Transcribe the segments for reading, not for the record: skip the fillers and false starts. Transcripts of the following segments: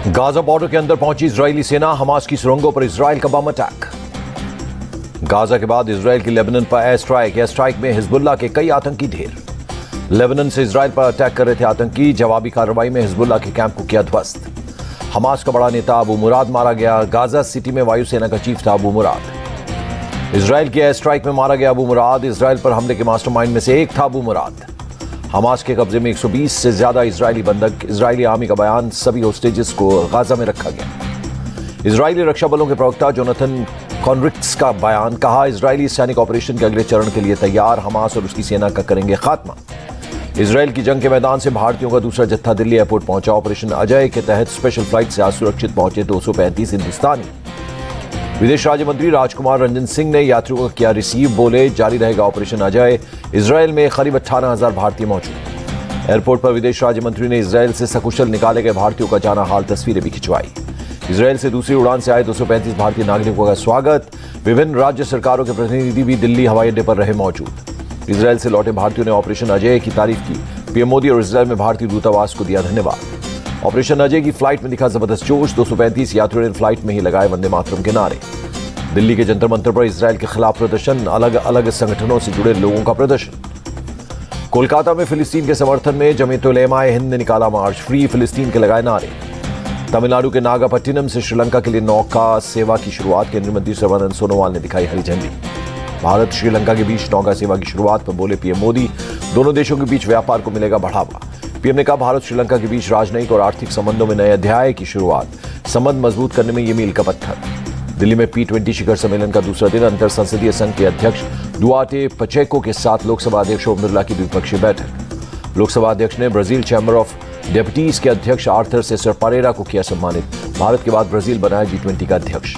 Gaza border के अंदर पहुंची इजरायली सेना, हमास की सुरंगों पर इजरायल का बम अटैक। गाजा के बाद इजरायल की लेबनान पर एयर स्ट्राइक में हिजबुल्लाह के कई आतंकी ढेर। लेबनान से इजरायल पर अटैक कर रहे थे आतंकी, जवाबी कार्रवाई में हिजबुल्लाह के कैंप को किया ध्वस्त। हमास का बड़ा नेता अबू मुराद मारा गया। गाजा सिटी में वायुसेना का चीफ था अबू मुराद। इजरायल की एयर स्ट्राइक में मारा गया अबू मुराद। इजरायल पर हमले के मास्टरमाइंड में से एक था अबू मुराद। हमास के कब्जे में 120 से ज्यादा इजरायली बंधक। इजरायली आर्मी का बयान, सभी होस्टेजेस को गाजा में रखा गया। इजरायली रक्षा बलों के प्रवक्ता जोनाथन कॉनरिक्स का बयान, कहा इजरायली सैनिक ऑपरेशन के अगले चरण के लिए तैयार। हमास और उसकी सेना का करेंगे खात्मा। इजरायल की जंग के मैदान से भारतीयों का दूसरा जत्था दिल्ली एयरपोर्ट पहुंचा। ऑपरेशन अजय के तहत स्पेशल फ्लाइट से आज सुरक्षित पहुंचे 235 हिंदुस्तानी। विदेश राज्य मंत्री राजकुमार रंजन सिंह ने यात्रियों को किया रिसीव, बोले जारी रहेगा ऑपरेशन अजय। इजरायल में करीब 18,000 भारतीय मौजूद। एयरपोर्ट पर विदेश राज्य मंत्री ने इजरायल से सकुशल निकाले गए भारतीयों का जाना हाल तस्वीरें भी खिंचवाई। इजरायल से दूसरी उड़ान से आए 235 भारतीय नागरिकों का स्वागत। विभिन्न राज्य सरकारों के प्रतिनिधि भी दिल्ली हवाई अड्डे पर रहे मौजूद। इजरायल से लौटे भारतीयों ने ऑपरेशन अजय की तारीफ की। पीएम मोदी और इजरायल में भारतीय दूतावास को दिया धन्यवाद। ऑपरेशन अजय की फ्लाइट में दिखा जबरदस्त जोश। 235 यात्रियों ने फ्लाइट में ही लगाए वंदे मातरम के नारे। दिल्ली के जंतर मंतर पर इजरायल के खिलाफ प्रदर्शन, अलग अलग संगठनों से जुड़े लोगों का प्रदर्शन। कोलकाता में फिलिस्तीन के समर्थन में जमीयत उलेमा ए हिंद ने निकाला मार्च, फ्री फिलिस्तीन के लगाए नारे। तमिलनाडु के नागापट्टिनम से श्रीलंका के लिए नौका सेवा की शुरुआत, केंद्रीय मंत्री सर्बानंद सोनोवाल ने दिखाई हरी झंडी। भारत श्रीलंका के बीच नौका सेवा की शुरुआत पर बोले पीएम मोदी, दोनों देशों के बीच व्यापार को मिलेगा बढ़ावा। पीएम ने कहा भारत श्रीलंका के बीच राजनयिक और आर्थिक संबंधों में नए अध्याय की शुरुआत, संबंध मजबूत करने में ये मील का पत्थर। दिल्ली में P20 शिखर सम्मेलन का दूसरा दिन, अंतर संसदीय संघ के अध्यक्ष दुआर्टे पचेको के साथ लोकसभा अध्यक्ष ओम बिरला की द्विपक्षीय बैठक। लोकसभा अध्यक्ष ने ब्राजील चैम्बर ऑफ डेप्यूटीज के अध्यक्ष आर्थर सेसर परेरा को किया सम्मानित। भारत के बाद ब्राजील बनाया G20 का अध्यक्ष।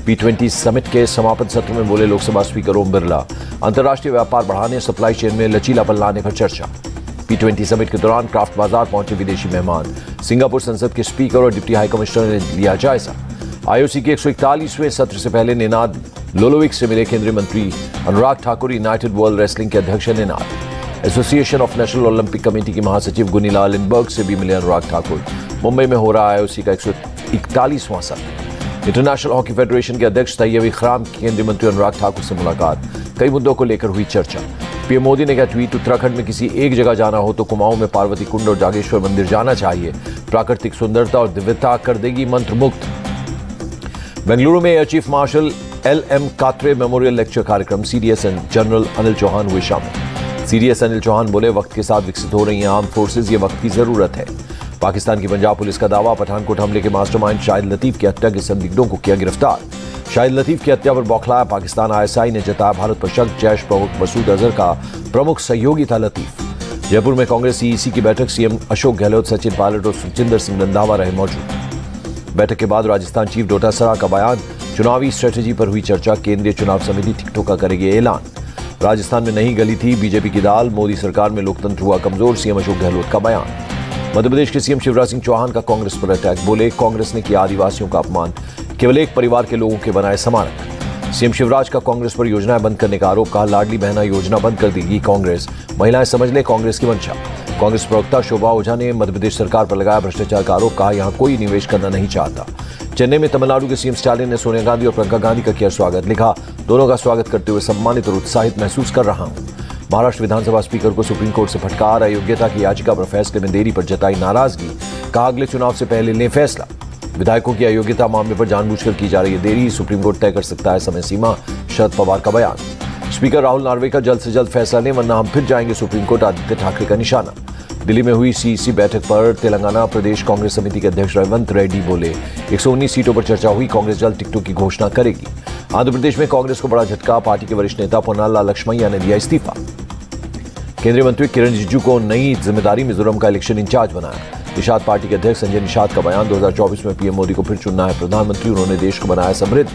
P20 समिट के समापन सत्र में बोले लोकसभा स्पीकर ओम बिरला, अंतर्राष्ट्रीय व्यापार बढ़ाने, सप्लाई चेन में लचीलापन लाने पर चर्चा। P20 समिट के दौरान क्राफ्ट बाजार पहुंचे विदेशी मेहमान। सिंगापुर संसद के स्पीकर और डिप्टी हाई कमिश्नर ने लिया जायजा। आईओसी के 141वें सत्र से पहले निनाद लोलोविक से मिले केंद्रीय मंत्री Anurag Thakur. United world wrestling के अध्यक्ष Ninad. Association of national Olympic committee की महासचिव गुनीला लिंडबर्ग से भी मिले अनुराग ठाकुर। मुंबई में हो रहा आईओसी का 141वां सत्र। इंटरनेशनल हॉकी फेडरेशन के अध्यक्ष तैयब इकराम की केंद्रीय मंत्री अनुराग ठाकुर से मुलाकात, कई मुद्दों को लेकर हुई चर्चा। पीएम मोदी ने कहा ट्वीट, उत्तराखंड में किसी एक जगह जाना हो तो कुमाऊं में पार्वती कुंड और जागेश्वर मंदिर जाना चाहिए। प्राकृतिक सुंदरता और दिव्यता कर देगी मंत्रमुग्ध। बेंगलुरु में air chief marshal LM Katre memorial lecture कार्यक्रम, CDS जनरल अनिल चौहान हुए शामिल। CDS अनिल चौहान बोले वक्त के साथ विकसित हो रही हैं आर्म फोर्सेज, ये वक्त की जरूरत है। पाकिस्तान की पंजाब पुलिस का दावा, पठानकोट हमले के मास्टरमाइंड शाहिद लतीफ की हत्या के संदिग्धों को किया गिरफ्तार। शाहिद लतीफ की हत्या पर बौखलाया पाकिस्तान। ISI ने जताया भारत पर शक, जैश प्रमुख मसूद अजहर का प्रमुख सहयोगी था लतीफ। जयपुर में कांग्रेस CEC की बैठक, CM अशोक गहलोत, सचिन पायलट और सुखजिंदर सिंह रंधावा रहे मौजूद। बैठक के बाद राजस्थान चीफ डोटासरा का बयान, चुनावी स्ट्रेटेजी पर हुई चर्चा, केंद्रीय चुनाव समिति टिकटों का करेगी ऐलान। राजस्थान में नहीं गली थी बीजेपी की दाल, मोदी सरकार में लोकतंत्र हुआ कमजोर, CM अशोक गहलोत का बयान। मध्य प्रदेश के CM शिवराज सिंह चौहान का कांग्रेस पर अटैक, बोले कांग्रेस ने किया आदिवासियों का अपमान, केवल एक परिवार के लोगों के बनाए स्मारक। CM शिवराज का कांग्रेस पर योजनाएं बंद करने का आरोप, कहा लाडली बहना योजना बंद कर देगी कांग्रेस, महिलाएं समझ ले कांग्रेस की मंशा। कांग्रेस प्रवक्ता शोभा ओझा ने मध्य प्रदेश सरकार पर लगाया भ्रष्टाचार का आरोप, कहा यहां कोई निवेश करना नहीं चाहता। चेन्नई में तमिलनाडु के CM स्टालिन ने सोनिया गांधी और प्रियंका गांधी का किया स्वागत, लिखा दोनों का स्वागत करते हुए सम्मानित और उत्साहित महसूस कर रहा हूं। महाराष्ट्र विधानसभा स्पीकर को सुप्रीम कोर्ट से फटकार, अयोग्यता की याचिका पर फैसले में देरी पर जताई नाराजगी, कहा अगले चुनाव से पहले लें फैसला। विधायकों की अयोग्यता मामले पर जानबूझकर की जा रही है देरी, सुप्रीम कोर्ट तय कर सकता है समय सीमा, शरद पवार का बयान। स्पीकर राहुल नार्वे जल्द से जल्द फैसला लें वरना हम फिर जाएंगे सुप्रीम कोर्ट, आदित्य ठाकरे का निशाना। दिल्ली में हुई CEC बैठक पर तेलंगाना प्रदेश कांग्रेस समिति के अध्यक्ष रेवंत रेड्डी बोले 119 सीटों पर चर्चा हुई, कांग्रेस जल्द टिकटों की घोषणा करेगी। आंध्र प्रदेश में कांग्रेस को बड़ा झटका, पार्टी के वरिष्ठ नेता पोन्नाला लक्ष्मैया ने दिया इस्तीफा। केंद्रीय मंत्री किरण रिजिजू को नई जिम्मेदारी, मिजोरम का इलेक्शन इंचार्ज बनाया। निषाद पार्टी के अध्यक्ष संजय निषाद का बयान, 2024 में पीएम मोदी को फिर चुनना है प्रधानमंत्री, उन्होंने देश को बनाया समृद्ध।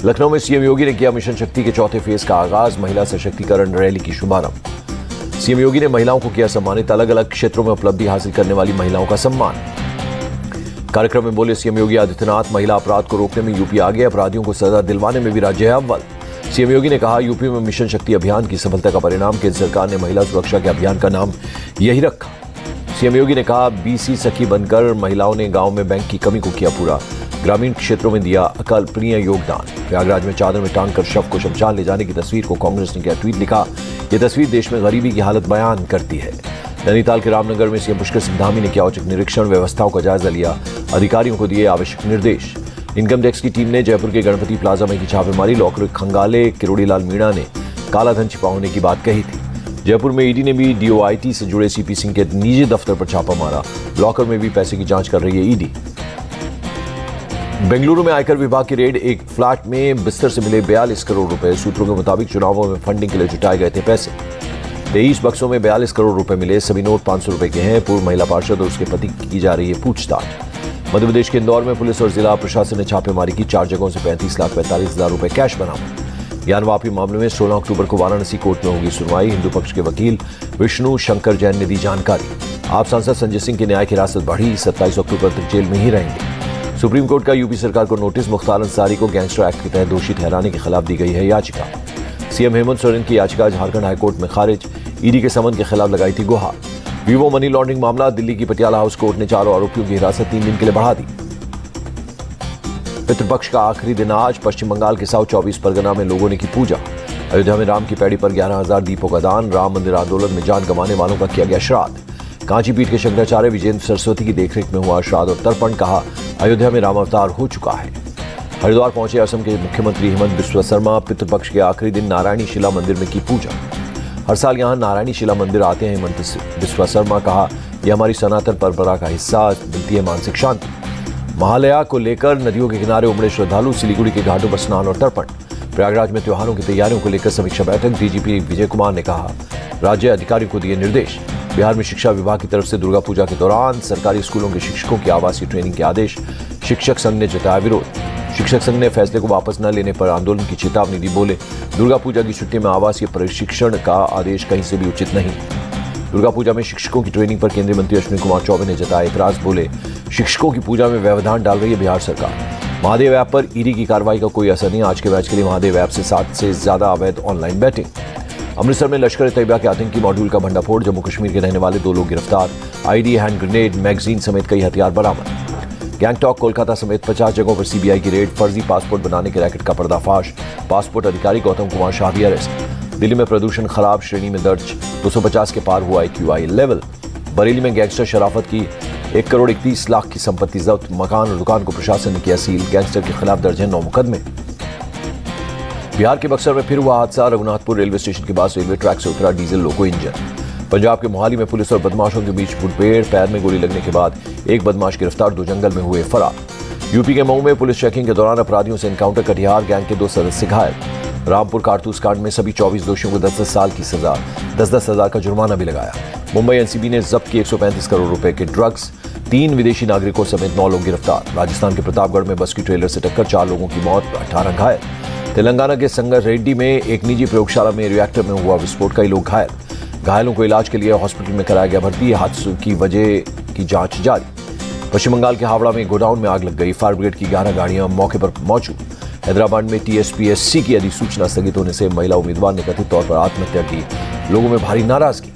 लखनऊ में CM योगी ने किया मिशन शक्ति के चौथे फेज का आगाज, महिला सशक्तिकरण रैली की शुभारंभ। CM योगी ने महिलाओं को किया सम्मानित, अलग अलग क्षेत्रों में उपलब्धि हासिल करने वाली महिलाओं का सम्मान। कार्यक्रम में बोले CM योगी आदित्यनाथ, महिला अपराध को रोकने में यूपी आगे, अपराधियों को सजा दिलवाने में भी राज्य है अव्वल। CM योगी ने कहा यूपी में मिशन शक्ति अभियान की सफलता का परिणाम, केंद्र सरकार ने महिला सुरक्षा के अभियान का नाम यही रखा। सीएम योगी ने कहा, बीसी सखी बनकर महिलाओं ने गांव में बैंक की कमी को किया पूरा। ग्रामीण क्षेत्रों में दिया अकल्पनीय योगदान। प्रयागराज में चादर में टांग कर शव को शमशान ले जाने की तस्वीर को कांग्रेस ने किया ट्वीट। लिखा, यह तस्वीर देश में गरीबी की हालत बयान करती है। नैनीताल के रामनगर में सीएम पुष्कर सिंह धामी ने किया औचक निरीक्षण, व्यवस्थाओं का जायजा लिया, अधिकारियों को दिए आवश्यक निर्देश। इनकम टैक्स की टीम ने जयपुर के गणपति प्लाजा में की छापेमारी। लॉकर खंगाले किरोड़ी लाल मीणा ने कालाधन छिपा होने की बात कही थी। जयपुर में ईडी ने भी डीओआईटी से जुड़े सीपी सिंह के निजी दफ्तर पर छापा मारा। लॉकर में भी पैसे की जांच कर रही है ईडी। बेंगलुरु में आयकर विभाग की रेड, एक फ्लैट में बिस्तर से मिले 42 करोड़ रुपए। सूत्रों के मुताबिक चुनावों में फंडिंग के लिए जुटाए गए थे पैसे। 23 बक्सों में 42 करोड़ रुपए मिले। सभी नोट 500 रुपए के हैं। पूर्व महिला पार्षद और उसके पति की जा रही है पूछताछ। मध्य प्रदेश के इंदौर में पुलिस और जिला प्रशासन ने छापेमारी की। 4 जगहों से 35,45,000 रुपए कैश बरामद। ज्ञान वापी मामले में 16 अक्टूबर को वाराणसी कोर्ट में होगी सुनवाई। हिंदू पक्ष के वकील विष्णु शंकर जैन ने दी जानकारी। आप सांसद संजय सिंह की न्यायिक हिरासत बढ़ी, 27 अक्टूबर तक जेल में ही रहेंगे। सुप्रीम कोर्ट का यूपी सरकार को नोटिस। मुख्तार अंसारी को गैंगस्टर एक्ट के तहत दोषी ठहराने के खिलाफ दी गई है याचिका। सीएम हेमंत सोरेन की याचिका झारखंड हाईकोर्ट में खारिज। ईडी के समन के खिलाफ लगाई थी गुहार। वीवो मनी लॉन्ड्रिंग मामला, दिल्ली की पटियाला हाउस कोर्ट ने 4 आरोपियों की हिरासत 3 दिन के लिए बढ़ा दी। पितृपक्ष का आखिरी दिन आज। पश्चिम बंगाल के साउथ 24 परगना में लोगों ने की पूजा। अयोध्या में राम की पैड़ी पर 11,000 दीपों का दान। राम मंदिर आंदोलन में जान गंवाने वालों का किया गया श्राद्ध। कांची पीठ के शंकराचार्य विजेंद्र सरस्वती की देखरेख में हुआ श्राद्ध और तर्पण। कहा, अयोध्या में राम अवतार हो चुका है। हरिद्वार पहुंचे असम के मुख्यमंत्री हेमंत बिस्वा शर्मा। पितृपक्ष के आखिरी दिन नारायणी शिला मंदिर में की पूजा। हर साल यहां नारायणी शिला मंदिर आते हैं हेमंत बिस्वा शर्मा। कहा, यह हमारी सनातन परंपरा का हिस्सा, मिलती है मानसिक शांति। महालया को लेकर नदियों के किनारे उमड़े श्रद्धालु। सिलीगुड़ी के घाटों पर स्नान और तर्पण। प्रयागराज में त्योहारों की तैयारियों को लेकर समीक्षा बैठक। डीजीपी विजय कुमार ने कहा, राज्य अधिकारियों को दिए निर्देश। बिहार में शिक्षा विभाग की तरफ से दुर्गा पूजा के दौरान सरकारी स्कूलों के शिक्षकों की आवासीय ट्रेनिंग के आदेश। शिक्षक संघ ने जताया विरोध। शिक्षक संघ ने फैसले को वापस न लेने पर आंदोलन की चेतावनी दी। बोले, दुर्गा पूजा की छुट्टी में आवासीय प्रशिक्षण का आदेश कहीं से भी उचित नहीं। दुर्गा पूजा में शिक्षकों की ट्रेनिंग पर केंद्रीय मंत्री अश्विनी कुमार चौबे ने जताया एतराज। बोले, शिक्षकों की पूजा में व्यवधान डाल रही है बिहार सरकार। महादेव ऐप पर ईडी की कार्रवाई का कोई असर नहीं। आज के मैच के लिए महादेव ऐप से 7 से ज्यादा अवैध ऑनलाइन बैटिंग। अमृतसर में लश्कर तैयबा के आतंकी मॉड्यूल का भंडाफोड़। जम्मू कश्मीर के रहने वाले 2 लोग गिरफ्तार। आईडी, हैंड ग्रेनेड, मैगजीन समेत कई हथियार बरामद। गैंगटॉक, कोलकाता समेत 50 जगहों पर सीबीआई की रेड। फर्जी पासपोर्ट बनाने के रैकेट का पर्दाफाश। पासपोर्ट अधिकारी गौतम कुमार शाह भी अरेस्ट। दिल्ली में प्रदूषण खराब श्रेणी में दर्ज। 250 के पार हुआ AQI लेवल। बरेली में गैंगस्टर शराफत की 1 करोड़ 31 लाख की संपत्ति जब्त। मकान और दुकान को प्रशासन ने किया सील। गैंगस्टर के खिलाफ दर्ज है 9 मुकदमे। बिहार के बक्सर में फिर हुआ हादसा। रघुनाथपुर रेलवे स्टेशन के पास रेलवे ट्रैक से उतरा डीजल लोको इंजन। पंजाब के मोहाली में पुलिस और बदमाशों के बीच मुठभेड़। पैर में गोली लगने के बाद एक बदमाश गिरफ्तार, 2 जंगल में हुए फरार। यूपी के मऊ में पुलिस चेकिंग के दौरान अपराधियों से एनकाउंटर। कटिहार गैंग के 2 सदस्य घायल। रामपुर कारतूस कांड में सभी 24 दोषियों को 10-10 साल की सजा, 10-10 हजार का जुर्माना भी लगाया। मुंबई एनसीबी ने जब्त किए 135 करोड़ रुपए के ड्रग्स। 3 विदेशी नागरिकों समेत 9 लोग गिरफ्तार। राजस्थान के प्रतापगढ़ में बस की ट्रेलर से टक्कर, 4 लोगों की मौत, 18 घायल। तेलंगाना के संगारेड्डी में एक निजी प्रयोगशाला में रिएक्टर में हुआ विस्फोट, कई लोग घायल। घायलों को इलाज के लिए हॉस्पिटल में कराया गया भर्ती। हादसे की वजह की जांच जारी। पश्चिम बंगाल के हावड़ा में गोडाउन में आग लग गई। फायर ब्रिगेड की 11 गाड़ियां मौके पर मौजूद। हैदराबाद में टीएसपीएससी की अधिसूचना स्थगित होने से महिला उम्मीदवार ने कथित तौर पर आत्महत्या की। लोगों में भारी नाराजगी।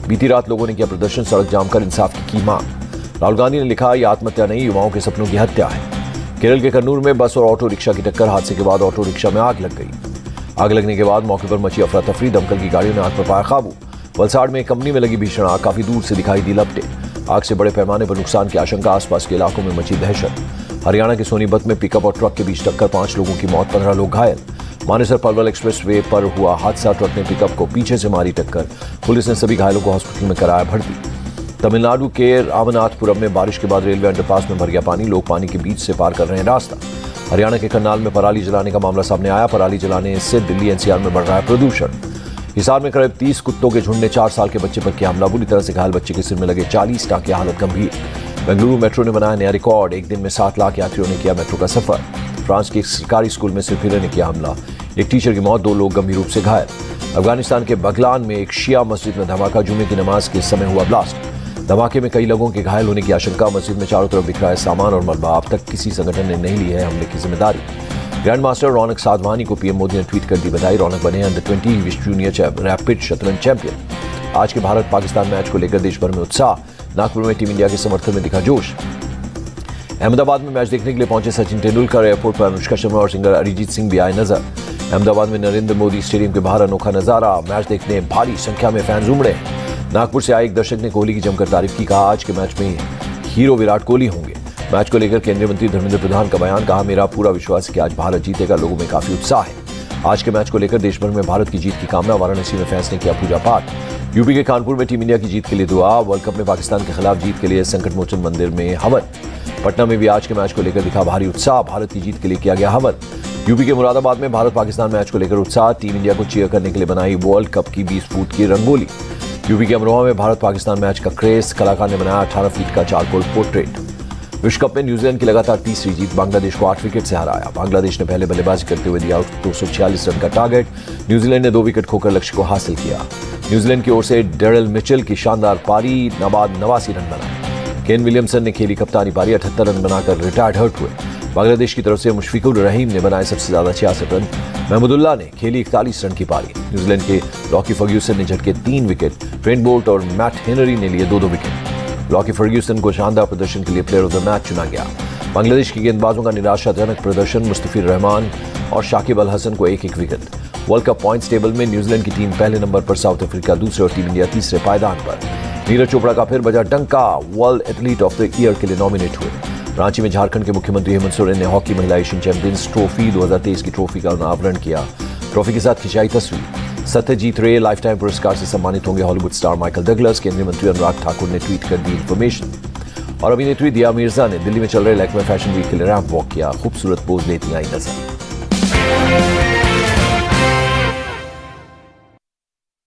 बीती रात लोगों ने किया प्रदर्शन, सड़क जाम कर इंसाफ की मांग। राहुल गांधी ने लिखा, यह आत्महत्या नहीं, युवाओं के सपनों की हत्या है। केरल के कन्नूर में बस और ऑटो रिक्शा की टक्कर। हादसे के बाद ऑटो रिक्शा में आग लग गई। आग लगने के बाद मौके पर मची अफरा तफरी। दमकल की गाड़ियों ने आग पर पाया काबू। वलसाड़ में एक कंपनी में लगी भीषण आग, काफी दूर से दिखाई दी लपटें। आग से बड़े पैमाने पर नुकसान की आशंका। आसपास के इलाकों में मची दहशत। हरियाणा के सोनीपत में पिकअप और ट्रक के बीच टक्कर, 5 लोगों की मौत, 15 लोग घायल। मानेसर पलवल एक्सप्रेस वे पर हुआ हादसा। ट्रक ने पिकअप को पीछे से मारी टक्कर। पुलिस ने सभी घायलों को हॉस्पिटल में कराया भर्ती। तमिलनाडु के रामनाथपुरम में बारिश के बाद रेलवे अंडरपास में भर गया पानी। लोग पानी के बीच से पार कर रहे हैं रास्ता। हरियाणा के करनाल में पराली जलाने का मामला सामने आया। पराली जलाने से दिल्ली एनसीआर में बढ़ रहा है प्रदूषण। हिसार में करीब 30 कुत्तों के झुंड ने 4 साल के बच्चे पर किया हमला। बुरी तरह से घायल बच्चे के सिर में लगे 40 टांके, हालत गंभीर। बेंगलुरु मेट्रो ने बनाया नया रिकॉर्ड। एक दिन में 7 लाख यात्रियों ने किया मेट्रो का सफर। फ्रांस के एक सरकारी स्कूल में सिरफिरे ने किया हमला। एक टीचर की मौत, 2 लोग गंभीर रूप से घायल। अफगानिस्तान के बगलान में एक शिया मस्जिद में धमाका। जुमे की नमाज के समय हुआ ब्लास्ट। धमाके में कई लोगों के घायल होने की आशंका। मस्जिद में चारों तरफ बिखरा है सामान और मलबा। अब तक किसी संगठन ने नहीं ली है हमले की जिम्मेदारी। ग्रैंड मास्टर रौनक साधवानी को पीएम मोदी ने ट्वीट कर दी बधाई। रौनक बने अंडर 20 विश्व जूनियर रैपिड शतरंज चैंपियन। आज के भारत पाकिस्तान मैच को लेकर देश भर में उत्साह। नागपुर में टीम इंडिया के समर्थन में दिखा जोश। अहमदाबाद में मैच देखने के लिए पहुंचे सचिन तेंदुलकर। एयरपोर्ट पर अनुष्का शर्मा और सिंगर अरिजीत सिंह भी आए नजर। अहमदाबाद में नरेंद्र मोदी स्टेडियम के बाहर अनोखा नजारा। मैच देखने भारी संख्या में फैंस उमड़े। नागपुर से आए एक दर्शक ने कोहली की जमकर तारीफ की। कहा, आज के मैच में हीरो विराट कोहली होंगे। मैच को लेकर केंद्रीय मंत्री धर्मेंद्र प्रधान का बयान। कहा, मेरा पूरा विश्वास है कि आज भारत जीतेगा। लोगों में काफी उत्साह है। आज के मैच को लेकर देश भर में भारत की जीत की कामना। वाराणसी में फैंस ने किया पूजा पाठ। यूपी के कानपुर में टीम इंडिया की जीत के लिए दुआ। वर्ल्ड कप में पाकिस्तान के खिलाफ जीत के लिए संकट मोचन मंदिर में हवन। पटना में भी आज के मैच को लेकर दिखा भारी उत्साह। भारत की जीत के लिए किया गया हवन। यूपी के मुरादाबाद में भारत पाकिस्तान मैच को लेकर उत्साह। टीम इंडिया को चीयर करने के लिए बनाई वर्ल्ड कप की 20 फुट की रंगोली। यूपी के अमरोहा में भारत पाकिस्तान मैच का क्रेज। कलाकार ने बनाया 18 फीट का चारकोल पोर्ट्रेट। विश्व कप में न्यूजीलैंड की लगातार तीसरी जीत। बांग्लादेश को 8 विकेट से हराया। बांग्लादेश ने पहले बल्लेबाजी करते हुए दिया 246 रन का टारगेट। न्यूजीलैंड ने 2 विकेट खोकर लक्ष्य को हासिल किया। न्यूजीलैंड की ओर से डेरिल मिचेल की शानदार पारी। नाबाद 89 रन बनाए। केन विलियमसन ने खेली कप्तानी पारी। 78 रन बनाकर रिटायर्ड हर्ट हुए। बांग्लादेश की तरफ से मुशफिकुर रहीम ने बनाए सबसे ज्यादा 66 रन। महमूदुल्लाह ने खेली 41 रन की पारी। न्यूजीलैंड के लॉकी फर्ग्यूसन ने झटके 3 विकेट। ट्रेंट बोल्ट और मैट हेनरी ने लिए 2-2 विकेट। लॉकी फर्ग्यूसन को शानदार प्रदर्शन के लिए प्लेयर ऑफ द मैच चुना गया। बांग्लादेश की गेंदबाजों का निराशाजनक प्रदर्शन। मुस्तफिर रहमान और शाकिब अल हसन को 1-1 wicket. World cup points table में न्यूजीलैंड की टीम पहले नंबर पर, साउथ अफ्रीका दूसरे और टीम इंडिया तीसरे पायदान पर। नीरज चोपड़ा का फिर बजा डंका। World athlete of the year के लिए नॉमिनेट हुए। रांची में झारखंड के मुख्यमंत्री हेमंत सोरेन ने हॉकी महिला एशियन चैंपियंस ट्रॉफी 2023 की ट्रॉफी का अनावरण किया। ट्रॉफी के साथ खिंचाई तस्वीर। सत्यजीत रे लाइफ टाइम पुरस्कार से सम्मानित होंगे हॉलीवुड स्टार माइकल डगलस। केंद्रीय मंत्री अनुराग ठाकुर ने ट्वीट कर दी इंफॉर्मेशन। और अभिनेत्री दिया मिर्जा ने दिल्ली में चल रहे लैक्मे फैशन वीक के लिए रैंप वॉक किया। खूबसूरत पोज लेती आई नजर।